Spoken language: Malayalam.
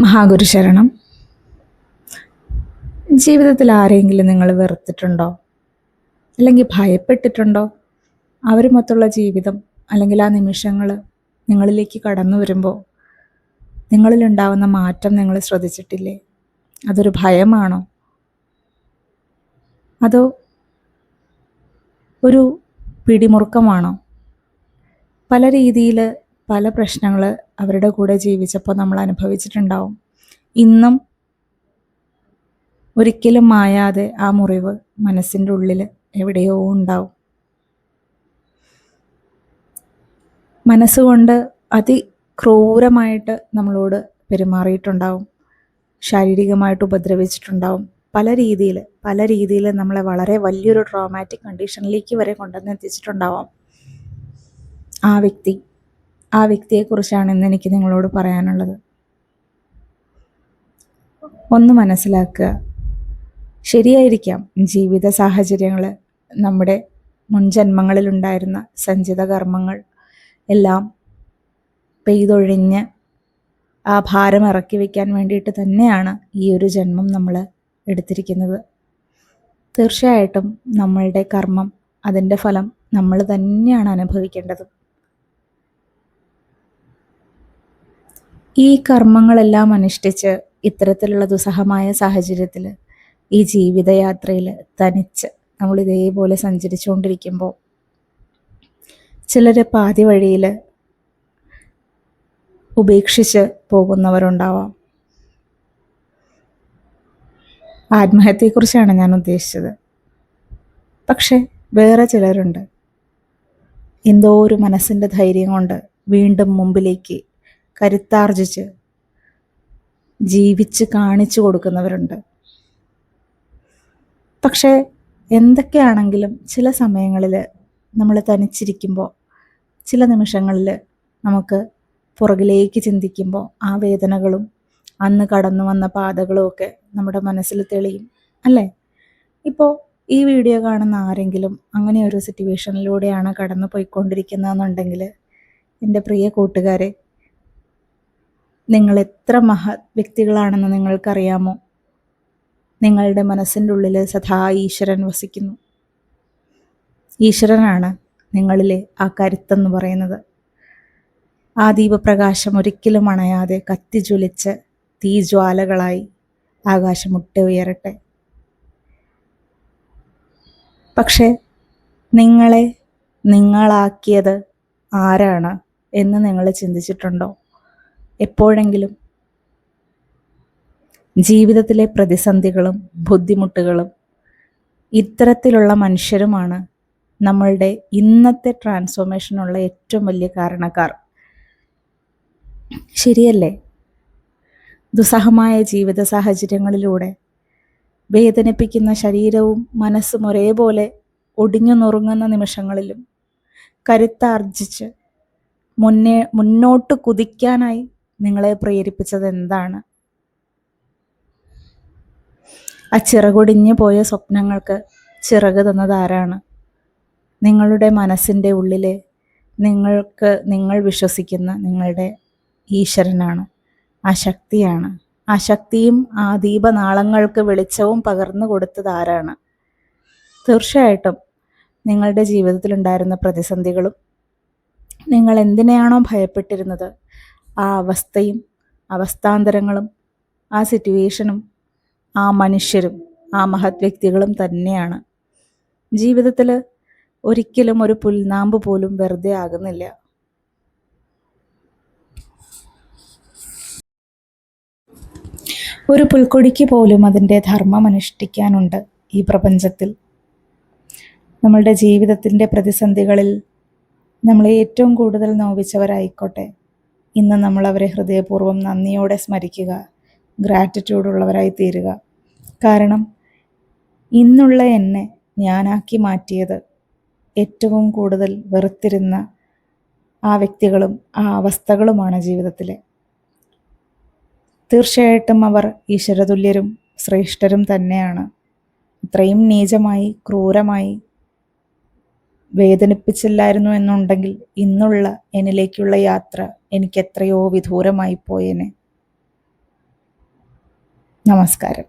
മഹാഗുരു ശരണം. ജീവിതത്തിൽ ആരെങ്കിലും നിങ്ങൾ വെറുത്തിട്ടുണ്ടോ? അല്ലെങ്കിൽ ഭയപ്പെട്ടിട്ടുണ്ടോ? അവരുമൊത്തുള്ള ജീവിതം അല്ലെങ്കിൽ ആ നിമിഷങ്ങൾ നിങ്ങളിലേക്ക് കടന്നു വരുമ്പോൾ നിങ്ങളിലുണ്ടാവുന്ന മാറ്റം നിങ്ങൾ ശ്രദ്ധിച്ചിട്ടില്ലേ? അതൊരു ഭയമാണോ? അതോ ഒരു പിടിമുറുക്കമാണോ? പല രീതിയിൽ പല പ്രശ്നങ്ങൾ അവരുടെ കൂടെ ജീവിച്ചപ്പോൾ നമ്മൾ അനുഭവിച്ചിട്ടുണ്ടാവും. ഇന്നും ഒരിക്കലും മായാതെ ആ മുറിവ് മനസ്സിൻ്റെ ഉള്ളിൽ എവിടെയോ ഉണ്ടാവും. മനസ്സുകൊണ്ട് അതിക്രൂരമായിട്ട് നമ്മളോട് പെരുമാറിയിട്ടുണ്ടാവും, ശാരീരികമായിട്ട് ഉപദ്രവിച്ചിട്ടുണ്ടാവും. പല രീതിയിൽ നമ്മളെ വളരെ വലിയൊരു ട്രോമാറ്റിക് കണ്ടീഷനിലേക്ക് വരെ കൊണ്ടുവന്ന് എത്തിച്ചിട്ടുണ്ടാവാം ആ വ്യക്തിയെക്കുറിച്ചാണ് ഇന്ന് എനിക്ക് നിങ്ങളോട് പറയാനുള്ളത്. ഒന്ന് മനസ്സിലാക്കുക, ശരിയായിരിക്കാം ജീവിത സാഹചര്യങ്ങൾ, നമ്മുടെ മുൻജന്മങ്ങളിലുണ്ടായിരുന്ന സഞ്ചിത കർമ്മങ്ങൾ എല്ലാം പെയ്തൊഴിഞ്ഞ് ആ ഭാരം ഇറക്കി വയ്ക്കാൻ വേണ്ടിയിട്ട് തന്നെയാണ് ഈ ഒരു ജന്മം നമ്മൾ എടുത്തിരിക്കുന്നത്. തീർച്ചയായിട്ടും നമ്മളുടെ കർമ്മം, അതിൻ്റെ ഫലം നമ്മൾ തന്നെയാണ് അനുഭവിക്കേണ്ടത്. ഈ കർമ്മങ്ങളെല്ലാം അനുഷ്ഠിച്ച് ഇത്തരത്തിലുള്ള ദുസ്സഹമായ സാഹചര്യത്തിൽ ഈ ജീവിതയാത്രയിൽ തനിച്ച് നമ്മൾ ഇതേപോലെ സഞ്ചരിച്ചുകൊണ്ടിരിക്കുമ്പോൾ ചിലർ പാതി വഴിയിൽ ഉപേക്ഷിച്ച് പോകുന്നവരുണ്ടാവാം. ആത്മഹത്യയെക്കുറിച്ചാണ് ഞാൻ ഉദ്ദേശിച്ചത്. പക്ഷെ വേറെ ചിലരുണ്ട്, എന്തോ ഒരു മനസ്സിൻ്റെ ധൈര്യം കൊണ്ട് വീണ്ടും മുമ്പിലേക്ക് കരുത്താർജിച്ച് ജീവിച്ച് കാണിച്ചു കൊടുക്കുന്നവരുണ്ട്. പക്ഷേ എന്തൊക്കെയാണെങ്കിലും ചില സമയങ്ങളിൽ നമ്മൾ തനിച്ചിരിക്കുമ്പോൾ, ചില നിമിഷങ്ങളിൽ നമുക്ക് പുറകിലേക്ക് ചിന്തിക്കുമ്പോൾ ആ വേദനകളും അന്ന് കടന്നു വന്ന പാതകളും ഒക്കെ നമ്മുടെ മനസ്സിൽ തെളിയും, അല്ലേ? ഇപ്പോൾ ഈ വീഡിയോ കാണുന്ന ആരെങ്കിലും അങ്ങനെ ഒരു സിറ്റുവേഷനിലൂടെയാണ് കടന്നു പോയിക്കൊണ്ടിരിക്കുന്നതെന്നുണ്ടെങ്കിൽ, എൻ്റെ പ്രിയ കൂട്ടുകാരെ, നിങ്ങൾ എത്ര മഹത് വ്യക്തികളാണെന്ന് നിങ്ങൾക്കറിയാമോ? നിങ്ങളുടെ മനസ്സിൻ്റെ ഉള്ളിൽ സദാ ഈശ്വരൻ വസിക്കുന്നു. ഈശ്വരനാണ് നിങ്ങളിലെ ആ കരുത്തെന്ന് പറയുന്നത്. ആ ദീപപ്രകാശം ഒരിക്കലും അണയാതെ കത്തിജ്വലിച്ച് തീജ്വാലകളായി ആകാശമുട്ട ഉയരട്ടെ. പക്ഷേ നിങ്ങളെ നിങ്ങളാക്കിയത് ആരാണ് എന്ന് നിങ്ങൾ ചിന്തിച്ചിട്ടുണ്ടോ? എപ്പോഴെങ്കിലും ജീവിതത്തിലെ പ്രതിസന്ധികളും ബുദ്ധിമുട്ടുകളും ഇത്തരത്തിലുള്ള മനുഷ്യരുമാണ് നമ്മളുടെ ഇന്നത്തെ ട്രാൻസ്ഫോർമേഷനുള്ള ഏറ്റവും വലിയ കാരണക്കാർ. ശരിയല്ലേ? ദുസ്സഹമായ ജീവിത സാഹചര്യങ്ങളിലൂടെ വേദനിപ്പിക്കുന്ന ശരീരവും മനസ്സും ഒരേപോലെ ഒടിഞ്ഞു നുറുങ്ങുന്ന നിമിഷങ്ങളിലും കരുത്താർജിച്ച് മുന്നോട്ട് കുതിക്കാനായി നിങ്ങളെ പ്രേരിപ്പിച്ചത് എന്താണ്? ആ ചിറകൊടിഞ്ഞു പോയ സ്വപ്നങ്ങൾക്ക് ചിറക് തന്നത് ആരാണ്? നിങ്ങളുടെ മനസ്സിൻ്റെ ഉള്ളിലെ നിങ്ങൾ വിശ്വസിക്കുന്ന നിങ്ങളുടെ ഈശ്വരനാണ്, ആ ശക്തിയാണ്. ആ ശക്തിയും ആ ദീപനാളങ്ങൾക്ക് വെളിച്ചവും പകർന്നു കൊടുത്തത് ആരാണ്? തീർച്ചയായിട്ടും നിങ്ങളുടെ ജീവിതത്തിലുണ്ടായിരുന്ന പ്രതിസന്ധികളും നിങ്ങൾ എന്തിനെയാണോ ഭയപ്പെട്ടിരുന്നത് ആ അവസ്ഥയും അവസ്ഥാന്തരങ്ങളും ആ സിറ്റുവേഷനും ആ മനുഷ്യരും ആ മഹത് വ്യക്തികളും തന്നെയാണ്. ജീവിതത്തിൽ ഒരിക്കലും ഒരു പുൽനാമ്പ് പോലും വെറുതെ ആകുന്നില്ല. ഒരു പുൽക്കൊടിക്ക് പോലും അതിൻ്റെ ധർമ്മം അനുഷ്ഠിക്കാനുണ്ട് ഈ പ്രപഞ്ചത്തിൽ. നമ്മളുടെ ജീവിതത്തിൻ്റെ പ്രതിസന്ധികളിൽ നമ്മളെ ഏറ്റവും കൂടുതൽ നോവിച്ചവരായിക്കോട്ടെ, ഇന്ന് നമ്മൾ അവരെ ഹൃദയപൂർവ്വം നന്ദിയോടെ സ്മരിക്കുക, ഗ്രാറ്റിറ്റ്യൂഡുള്ളവരായി തീരുക. കാരണം ഇന്നുള്ള എന്നെ ഞാനാക്കി മാറ്റിയത് ഏറ്റവും കൂടുതൽ വെറുത്തിരുന്ന ആ വ്യക്തികളും ആ അവസ്ഥകളുമാണ് ജീവിതത്തിലെ. തീർച്ചയായിട്ടും അവർ ഈശ്വരതുല്യരും ശ്രേഷ്ഠരും തന്നെയാണ്. ഇത്രയും നീചമായി ക്രൂരമായി വേദനിപ്പിച്ചില്ലായിരുന്നു എന്നുണ്ടെങ്കിൽ ഇന്നുള്ള എന്നിലേക്കുള്ള യാത്ര എനിക്ക് എത്രയോ വിദൂരമായി പോയേനെ. നമസ്കാരം.